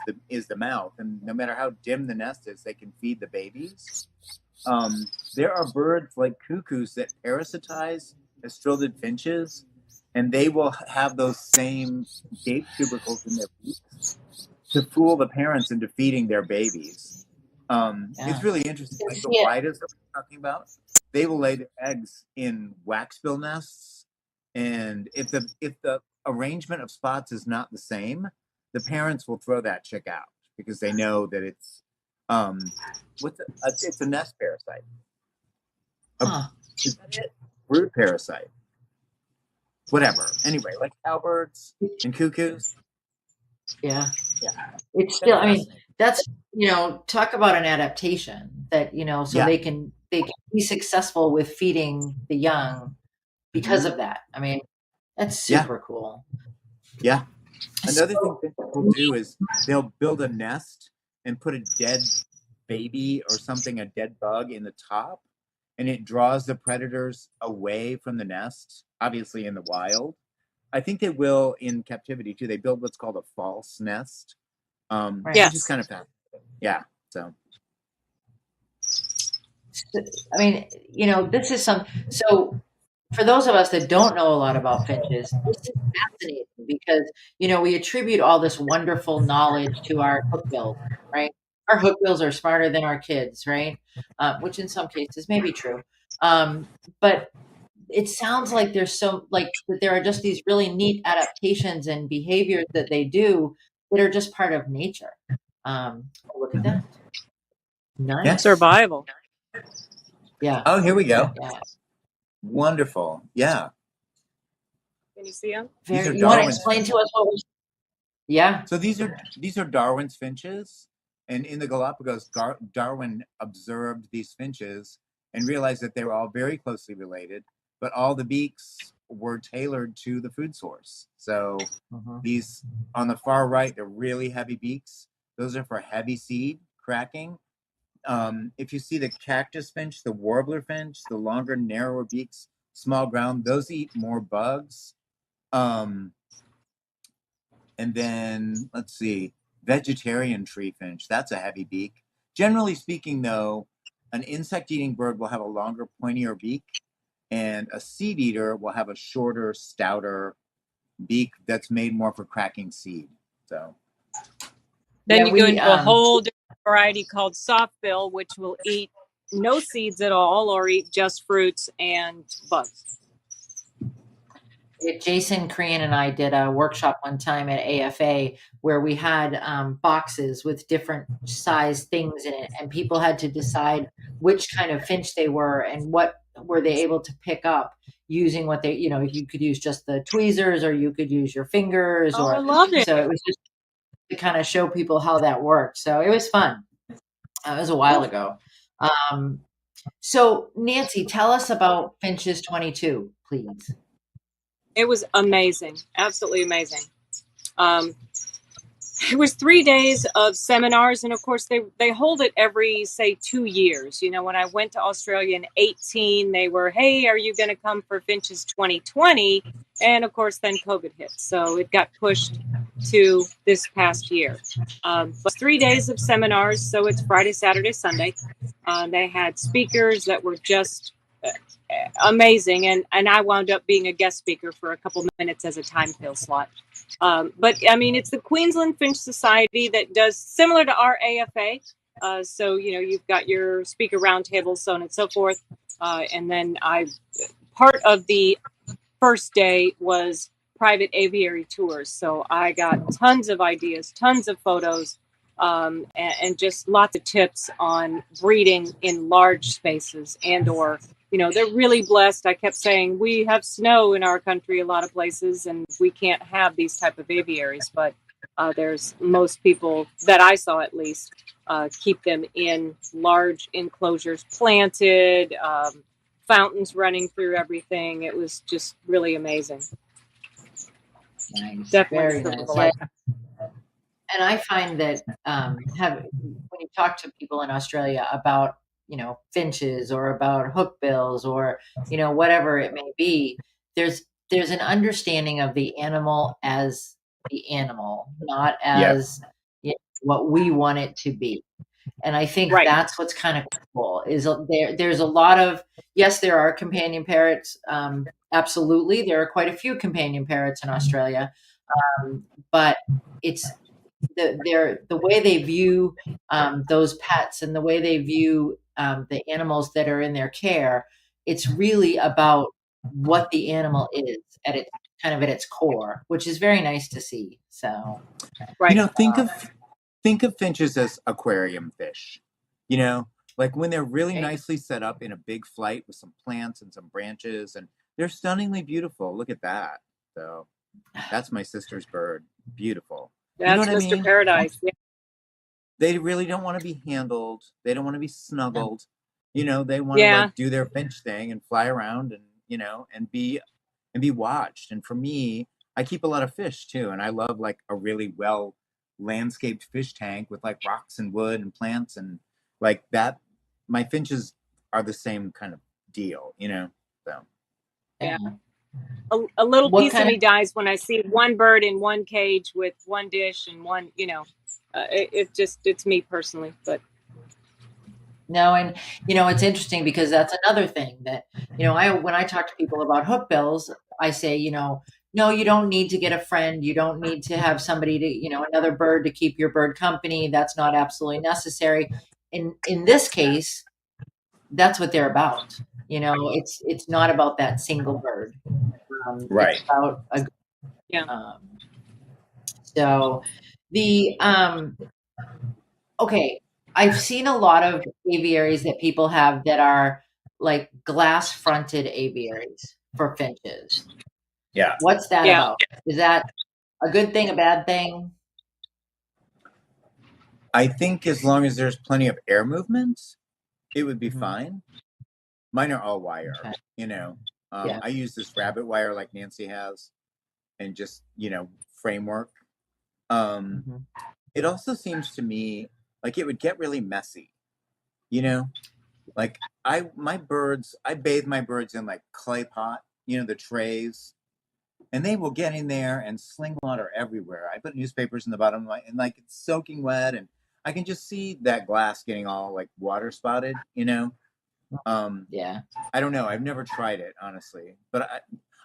the mouth, and no matter how dim the nest is, they can feed the babies. There are birds like cuckoos that parasitize estrildid finches, and they will have those same gape tubercles in their beaks to fool the parents into feeding their babies. It's really interesting. Like the whitest that we're talking about, they will lay their eggs in waxbill nests, and if the arrangement of spots is not the same, the parents will throw that chick out because they know that it's it's a nest parasite. Is that it? Brood parasite. Whatever. Anyway, like cowbirds and cuckoos. Yeah. It's still, I mean, that's, talk about an adaptation that, so they can be successful with feeding the young because of that. I mean, that's super cool. Yeah. Another thing people do is they'll build a nest and put a dead baby or something, a dead bug in the top, and it draws the predators away from the nest, obviously in the wild. I think they will in captivity too. They build what's called a false nest, which is kind of fascinating. Yeah. So, I mean, this is so for those of us that don't know a lot about finches, this is fascinating because, we attribute all this wonderful knowledge to our hook bill, right? our hookbills are smarter than our kids, right? Which in some cases may be true. But it sounds like there's that there are just these really neat adaptations and behaviors that they do that are just part of nature. Look at that. Nice. Yes. Survival. Yeah. Oh, here we go. Yeah. Wonderful. Yeah. Can you see them? These are You want to Darwin's. explain to us what we're? Yeah. So these are Darwin's finches, and in the Galapagos, Darwin observed these finches and realized that they were all very closely related, but all the beaks were tailored to the food source. So these on the far right, they're really heavy beaks. Those are for heavy seed cracking. If you see the cactus finch, the warbler finch, the longer, narrower beaks, small ground, those eat more bugs. And then, let's see, vegetarian tree finch. That's a heavy beak. Generally speaking, though, an insect-eating bird will have a longer, pointier beak, and a seed eater will have a shorter, stouter beak that's made more for cracking seed. So then you go into a whole different variety called softbill, which will eat no seeds at all or eat just fruits and bugs. Jason Crean and I did a workshop one time at AFA where we had boxes with different size things in it, and people had to decide which kind of finch they were and what were they able to pick up using what they, you could use just the tweezers or you could use your fingers. I love it. So it was just to kind of show people how that worked. So it was fun. It was a while ago. So Nancy, tell us about Finches 22, please. It was amazing. Absolutely amazing. It was 3 days of seminars. And of course, they hold it every, say, 2 years. When I went to Australia in 2018, they were, hey, are you going to come for Finches 2020? And of course, then COVID hit. So it got pushed to this past year. But 3 days of seminars. So it's Friday, Saturday, Sunday. They had speakers that were just amazing, and I wound up being a guest speaker for a couple minutes as a time fill slot. But I mean, it's the Queensland Finch Society that does similar to our AFA. So you've got your speaker roundtables, so on and so forth. And then part of the first day was private aviary tours. So I got tons of ideas, tons of photos, and just lots of tips on breeding in large spaces or they're really blessed. I kept saying we have snow in our country, a lot of places, and we can't have these type of aviaries. But there's most people that I saw, at least, keep them in large enclosures, planted, fountains running through everything. It was just really amazing. Nice. Definitely. Very nice. Yeah. And I find that when you talk to people in Australia about finches or about hookbills or whatever it may be, there's an understanding of the animal as the animal, not as what we want it to be. And I think that's what's kind of cool is there's a lot of, yes, there are companion parrots. Absolutely. There are quite a few companion parrots in Australia. But it's the way they view those pets and the way they view the animals that are in their care. It's really about what the animal is at its core, which is very nice to see. So, think of finches as aquarium fish. Like when they're really nicely set up in a big flight with some plants and some branches, and they're stunningly beautiful. Look at that. So that's my sister's bird. Beautiful. That's Mr. Paradise. Yeah. They really don't want to be handled. They don't want to be snuggled. They want to do their finch thing and fly around and and be watched. And for me, I keep a lot of fish too, and I love like a really well landscaped fish tank with like rocks and wood and plants and like that. My finches are the same kind of deal, So yeah. A little piece of me dies when I see one bird in one cage with one dish and one, it's me personally, but. No, and it's interesting because that's another thing that when I talk to people about hookbills, I say no, you don't need to get a friend. You don't need to have somebody to, another bird to keep your bird company. That's not absolutely necessary. In this case, that's what they're about. It's not about that single bird. Right. It's about a Yeah. so the okay, I've seen a lot of aviaries that people have that are like glass fronted aviaries for finches. Yeah. What's that Yeah. about? Is that a good thing, a bad thing? I think as long as there's plenty of air movement, it would be Mhm. fine. Mine are all wire, Okay. Yeah. I use this rabbit wire like Nancy has, and just, framework. Mhm. It also seems to me like it would get really messy, like I bathe my birds in like clay pot, the trays, and they will get in there and sling water everywhere. I put newspapers in the bottom, and like it's soaking wet, and I can just see that glass getting all like water spotted, Yeah. I don't know. I've never tried it, honestly. But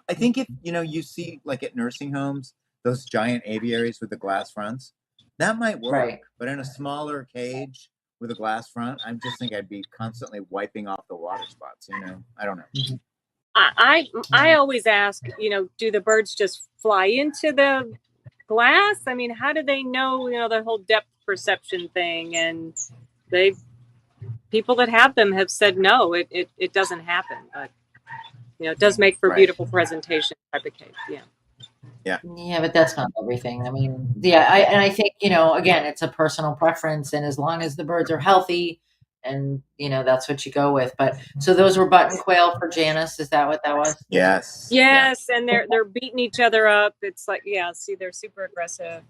I think if, you see like at nursing homes, those giant aviaries with the glass fronts, that might work. Right. But in a smaller cage with a glass front, I just think I'd be constantly wiping off the water spots, I don't know. I always ask, do the birds just fly into the glass? I mean, how do they know, the whole depth perception thing? And people that have them have said no, it doesn't happen. But it does make for Right. beautiful presentation type of cage. Yeah. Yeah, but that's not everything. I mean, yeah, I think, again, it's a personal preference, and as long as the birds are healthy, and that's what you go with. But so those were button quail for Janice. Is that what that was? Yes. Yes, and they're beating each other up. It's like, see, they're super aggressive.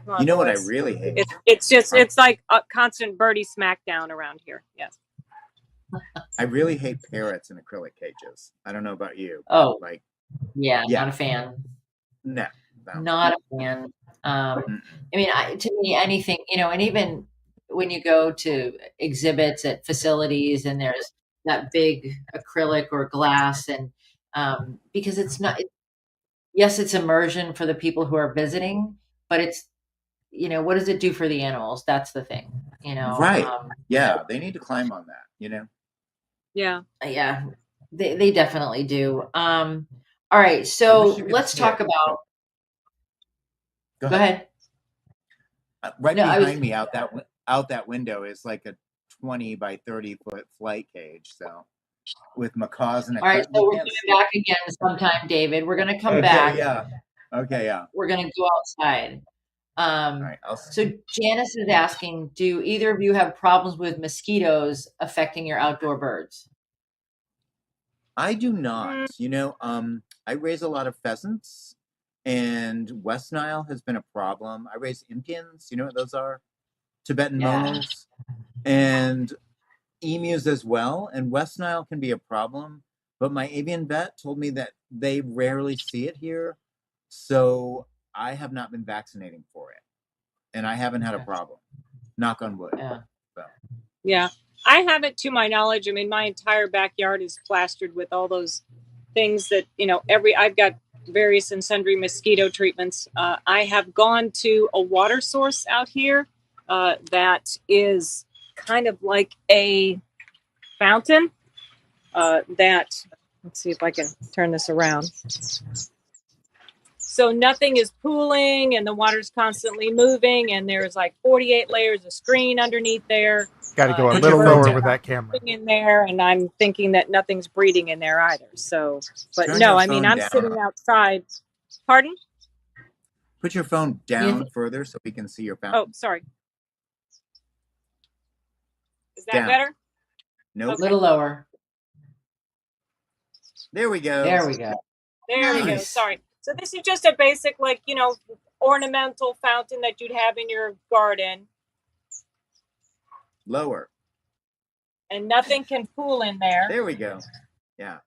Come on, You know what I boys. really hate? It's like a constant birdie smackdown around here. Yes. I really hate parrots in acrylic cages. I don't know about you. Oh, Like, yeah, Yeah. not a fan. no. Not a fan. Mm-mm. I mean, to me, anything, and even when you go to exhibits at facilities and there's that big acrylic or glass, and because it's not, yes, it's immersion for the people who are visiting, but it's, what does it do for the animals? That's the thing, Right. Yeah, they need to climb on that, Yeah. Yeah, they definitely do. All right, I so wish you could let's see talk it. about. Go Go ahead. ahead. Right No, I was. behind me, out that window, is like a 20 by 30-foot flight cage. So with macaws and a All right, cut, so you we're can't coming see back again sometime, David. We're gonna come it. back. Okay, yeah. Okay, yeah. We're gonna go outside. All right. So Janice is asking, do either of you have problems with mosquitoes affecting your outdoor birds? I do not. I raise a lot of pheasants, and West Nile has been a problem. I raise impkins. You know what those are? Tibetan Yeah. monos, and emus as well. And West Nile can be a problem, but my avian vet told me that they rarely see it here, so I have not been vaccinating for it, and I haven't had a problem. Knock on wood. Yeah. So. Yeah. I haven't, to my knowledge. I mean, my entire backyard is plastered with all those things that, I've got various and sundry mosquito treatments. I have gone to a water source out here that is kind of like a fountain let's see if I can turn this around. So nothing is pooling and the water's constantly moving, and there's like 48 layers of screen underneath there. Got to go a Put little your phone lower down. with that camera. In there, and I'm thinking that nothing's breeding in there either. So, but Turn no, your I mean, phone I'm down. sitting outside. Pardon? Put your phone down further so we can see your fountain. Oh, sorry. Is that Down. better? Nope. A little lower. There we go. There we go. There we go. Nice. Sorry. So this is just a basic, like, ornamental fountain that you'd have in your garden, Lower. and nothing can pool in there. There we go. Yeah.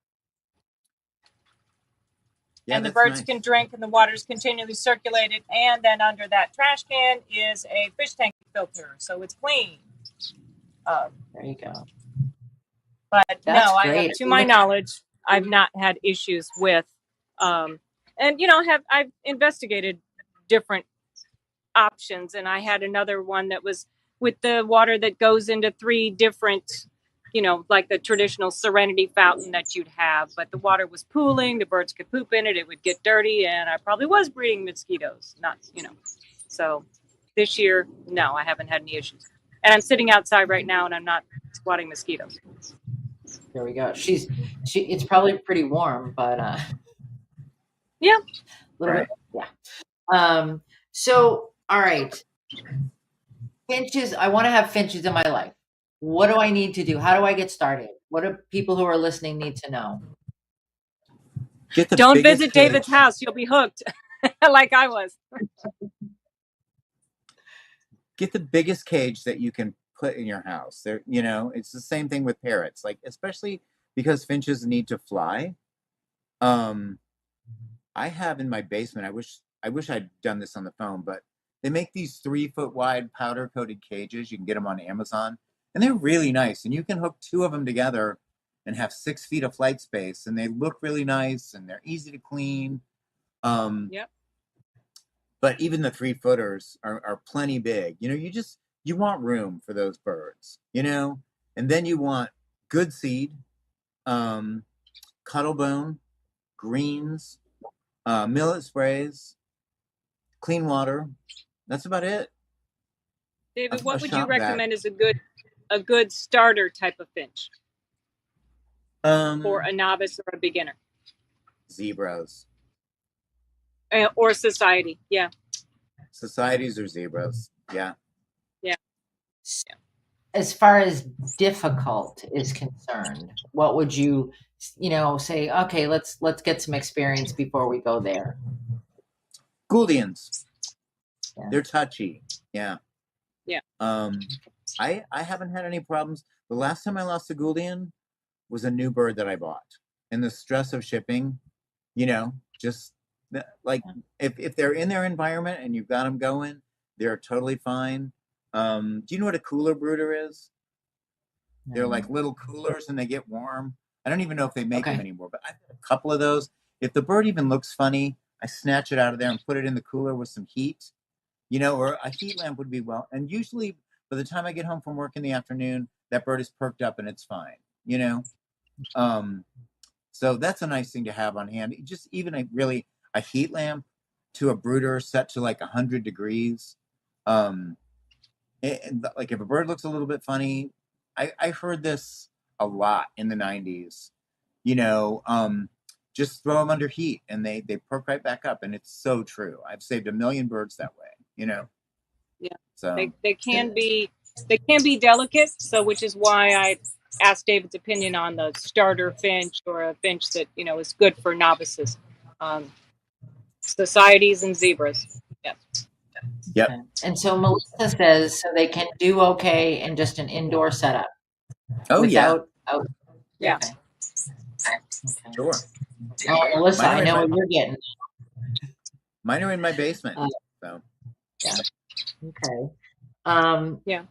Yeah, And the that's birds nice. can drink, and the water's continually circulated. And then under that trash can is a fish tank filter, so it's clean. There you go. But That's no, I have, great. to my knowledge, I've not had issues with And I've investigated different options, and I had another one that was with the water that goes into 3 different, like the traditional Serenity fountain that you'd have, but the water was pooling, the birds could poop in it, it would get dirty, and I probably was breeding mosquitoes. So this year, no, I haven't had any issues, and I'm sitting outside right now and I'm not swatting mosquitoes. There we go. It's probably pretty warm, but Yeah. a little Right. bit, yeah. So all right, finches. I want to have finches in my life. What do I need to do? How do I get started? What do people who are listening need to know? Don't visit David's house. You'll be hooked like I was. Get the biggest cage that you can put in your house. There, it's the same thing with parrots, like especially because finches need to fly. I have in my basement, I wish I'd done this on the phone, but they make these 3-foot wide powder coated cages. You can get them on Amazon, and they're really nice. And you can hook 2 of them together and have 6 feet of flight space, and they look really nice and they're easy to clean. Yep. But even the 3-footers are plenty big. You want room for those birds, and then you want good seed, cuttlebone, greens, millet sprays, clean water. That's about it. David, what would you recommend as a good starter type of finch for a novice or a beginner? Zebras. Or society, yeah. Societies or zebras, yeah. Yeah. As far as difficult is concerned, what would you say? Okay, let's get some experience before we go there. Gouldians. Yeah. They're touchy. Yeah. Yeah. I haven't had any problems. The last time I lost a Gouldian was a new bird that I bought. And the stress of shipping, just like if they're in their environment and you've got them going, they're totally fine. Do you know what a cooler brooder is? They're like little coolers and they get warm. I don't even know if they make them anymore, but I've got a couple of those. If the bird even looks funny, I snatch it out of there and put it in the cooler with some heat, or a heat lamp would be well. And usually by the time I get home from work in the afternoon, that bird is perked up and it's fine, So that's a nice thing to have on hand. Just even a heat lamp to a brooder set to like 100 degrees. Like if a bird looks a little bit funny, I heard this a lot in the 90s, just throw them under heat and they perk right back up. And it's so true. I've saved 1 million birds that way, Yeah. So they can be delicate. So which is why I asked David's opinion on the starter finch or a finch that, is good for novices. Societies and zebras. Yeah. Yep. Okay. And so Melissa says, so they can do okay in just an indoor setup. Oh, without, yeah. Okay. Sure. Well, Melissa, I know what you're getting. Mine are in my basement. So. Yeah. Okay. Yeah.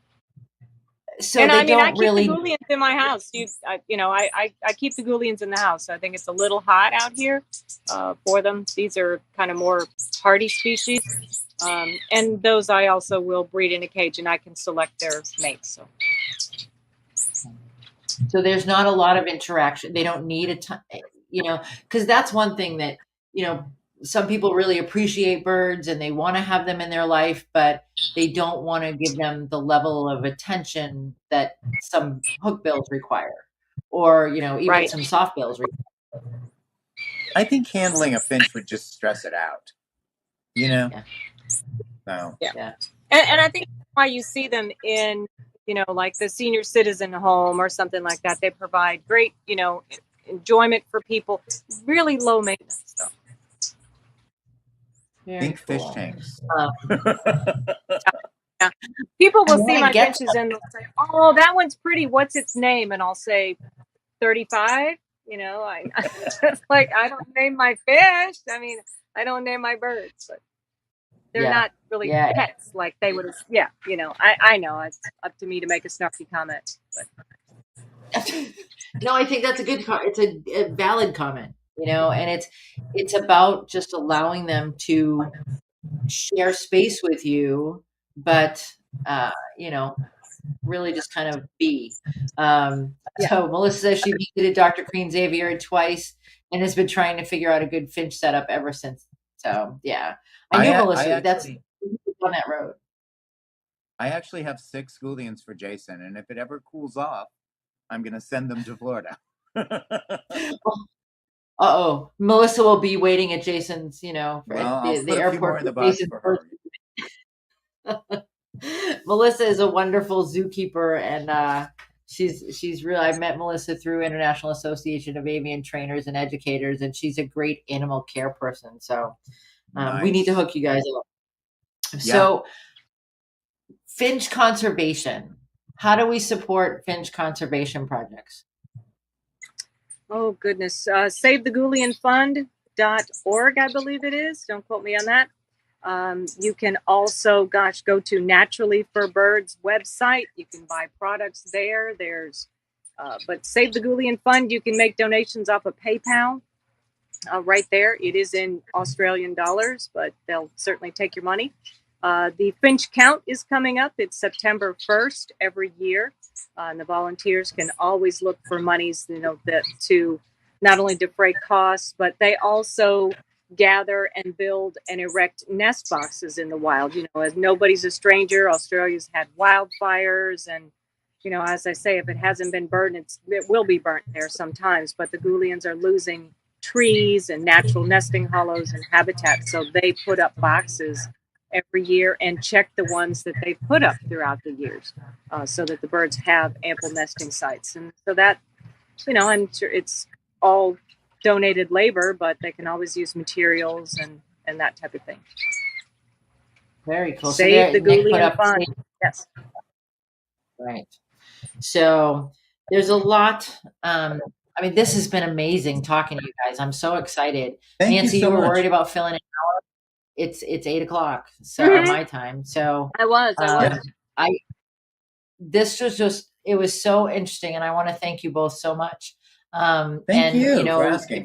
So and they I mean, I don't keep really. the Gouldians in my house. I keep the Gouldians in the house. I think it's a little hot out here for them. These are kind of more hardy species, and those I also will breed in a cage, and I can select their mates. So there's not a lot of interaction. They don't need a ton, because that's one thing that some people really appreciate birds and they want to have them in their life, but they don't want to give them the level of attention that some hookbills require, or even some softbills require. I think handling a finch would just stress it out. Yeah. So yeah. And I think that's why you see them in like the senior citizen home or something like that. They provide great enjoyment for people. Really low maintenance stuff. Think fish tanks. Yeah. People will see my finches and they'll say, "Oh, that one's pretty. What's its name?" And I'll say 35. It's like I don't name my fish. I mean, I don't name my birds, but they're not really pets like they would. Yeah, I know it's up to me to make a snarky comment, but no, I think that's a good. It's a valid comment. and it's about just allowing them to share space with you, but uh, you know, really just kind of be. Yeah. So Melissa says she visited Dr. Queen's aviary twice and has been trying to figure out a good finch setup ever since. So yeah, I knew Melissa. That's on that road. I actually have 6 Gouldians for Jason, and if it ever cools off, I'm going to send them to Florida. Uh-oh, Melissa will be waiting at Jason's, Well, at I'll the put a few more airport in for the box Jason's for her. Melissa is a wonderful zookeeper, and she's real. I met Melissa through International Association of Avian Trainers and Educators, and she's a great animal care person. So we need to Nice. hook you guys up. Yeah. So finch conservation. How do we support finch conservation projects? Oh, goodness. SaveTheGoulianFund.org, I believe it is. Don't quote me on that. You can also, go to Naturally for Birds website. You can buy products there. But Save the Goulian Fund, you can make donations off of PayPal right there. It is in Australian dollars, but they'll certainly take your money. The Finch Count is coming up. It's September 1st every year. And the volunteers can always look for monies, to not only defray costs, but they also gather and build and erect nest boxes in the wild. As nobody's a stranger, Australia's had wildfires, and as I say, if it hasn't been burned, it will be burnt there sometimes. But the Goulians are losing trees and natural nesting hollows and habitats, so they put up boxes every year and check the ones that they put up throughout the years, so that the birds have ample nesting sites. And so that, I'm sure it's all donated labor, but they can always use materials and that type of thing. Very cool. Save the Nick put Goulian up Fund. Yes. Right. So there's a lot. This has been amazing talking to you guys. I'm so excited. Thank Nancy, you so you were much. worried about filling an hour. It's 8:00, so my time. So I was. This was just, it was so interesting, and I want to thank you both so much. Thank you for asking.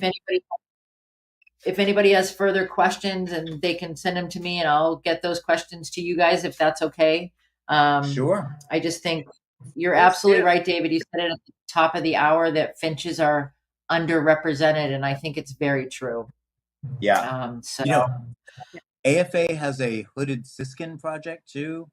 If anybody has further questions, and they can send them to me, and I'll get those questions to you guys if that's okay. Sure. I just think you're absolutely right, David. You said it at the top of the hour that finches are underrepresented, and I think it's very true. Yeah. AFA has a hooded siskin project too.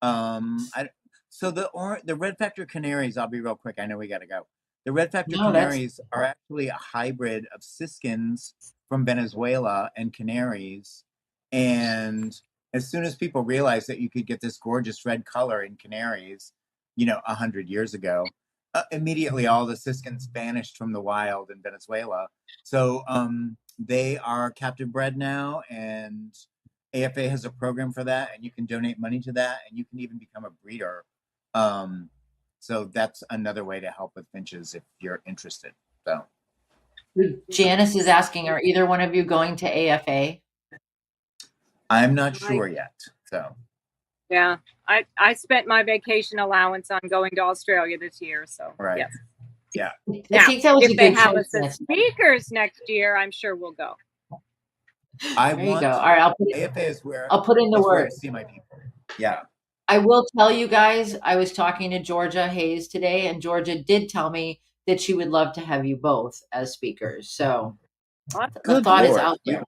So the red factor canaries, I'll be real quick, I know we got to go. The red factor canaries are actually a hybrid of siskins from Venezuela and canaries. And as soon as people realized that you could get this gorgeous red color in canaries, 100 years ago, immediately all the siskins vanished from the wild in Venezuela. So they are captive bred now, and AFA has a program for that, and you can donate money to that, and you can even become a breeder. So that's another way to help with finches if you're interested. So Janice is asking, are either one of you going to AFA? I'm not sure yet. So yeah, I spent my vacation allowance on going to Australia this year. So right. Yes. Yeah. I think that was if they have us as speakers next year, I'm sure we'll go. There you go. All right, AFA is where I'll put in the word. I see my people. Yeah. I will tell you guys, I was talking to Georgia Hayes today, and Georgia did tell me that she would love to have you both as speakers. So the thought is out there.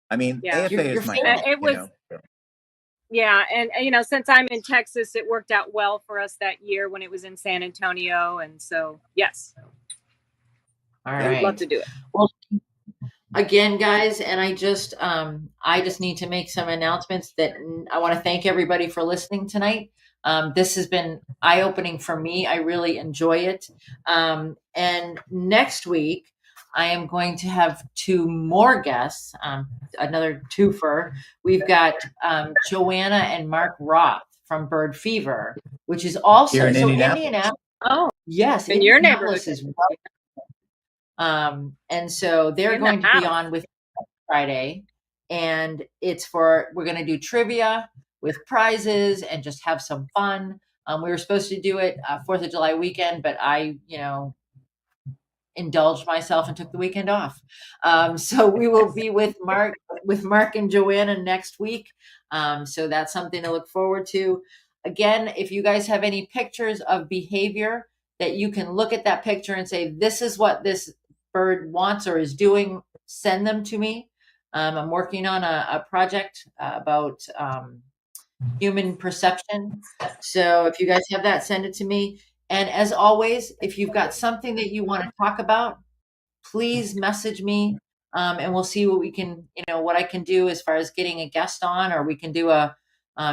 I mean, AFA is my it was. Yeah, and since I'm in Texas, it worked out well for us that year when it was in San Antonio, and so yes. All right. I'd love to do it. Well, again, guys, and I just need to make some announcements that I want to thank everybody for listening tonight. This has been eye-opening for me. I really enjoy it. And next week, I am going to have 2 more guests, another twofer. We've got Joanna and Mark Roth from Bird Fever, which is also here in Indianapolis. Oh, yes, in your neighborhood as well. And so they're going to be on with Friday, and we're going to do trivia with prizes and just have some fun. We were supposed to do it 4th of July weekend, but I indulged myself and took the weekend off. So we will be with Mark and Joanna next week. So that's something to look forward to. Again, if you guys have any pictures of behavior that you can look at that picture and say, this is what this bird wants or is doing, send them to me. I'm working on a project about human perception. So if you guys have that, send it to me. And as always, if you've got something that you want to talk about, please message me, and we'll see what we can, what I can do as far as getting a guest on, or we can do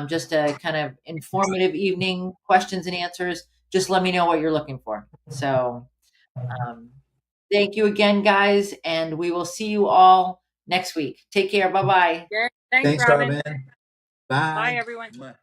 just a kind of informative evening, questions and answers. Just let me know what you're looking for. So thank you again, guys, and we will see you all next week. Take care. Bye-bye. Yeah, thanks, Thanks, Robin. Robin. Bye. Bye, everyone.